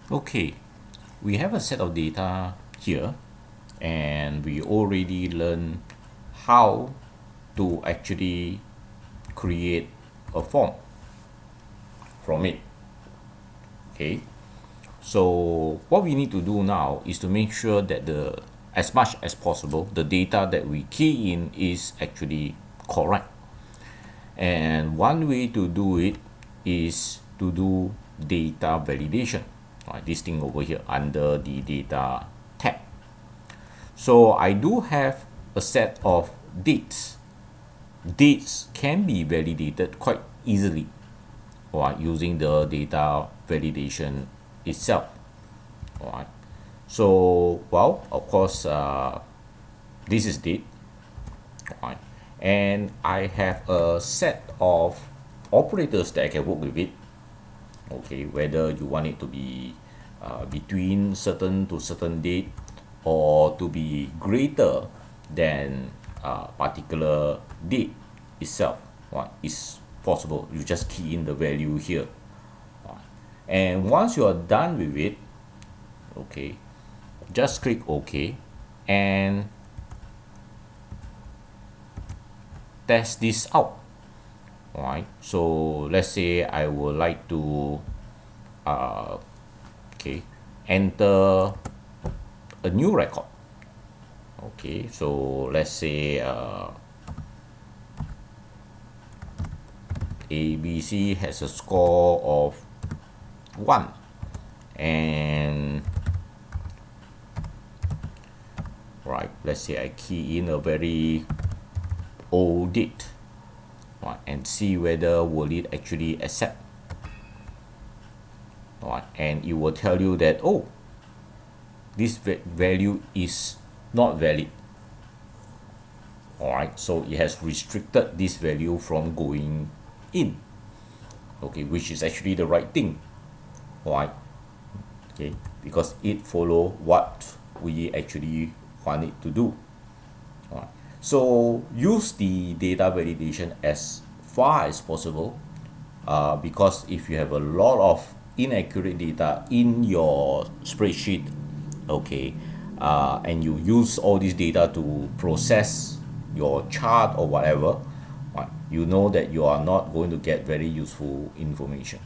Okay, we have a set of data here, and we already learned how to actually create a form from it. Okay, so what we need to do now is to make sure that as much as possible the data that we key in is actually correct. And one way to do it is to do data validation. Right, this thing over here under the data tab. So I do have a set of dates. Dates can be validated quite easily, right, using the data validation itself. Right. So, well, of course, this is date, right? And I have a set of operators that I can work with it. Okay, whether you want it to be between certain to certain date or to be greater than particular date itself, right, is possible. You just key in the value here, right? And once you are done with it, okay, just click OK and test this out. Alright, so let's say I would like to okay, enter a new record. Okay, so let's say ABC has a score of 1, and right, let's say I key in a very old date, right, and see whether will it actually accept. Right, and it will tell you that, oh, this value is not valid. Alright, so it has restricted this value from going in, okay, which is actually the right thing. Alright, okay, because it follow what we actually want it to do. Alright, so use the data validation as far as possible, because if you have a lot of inaccurate data in your spreadsheet, okay, and you use all this data to process your chart or whatever, right, you know that you are not going to get very useful information.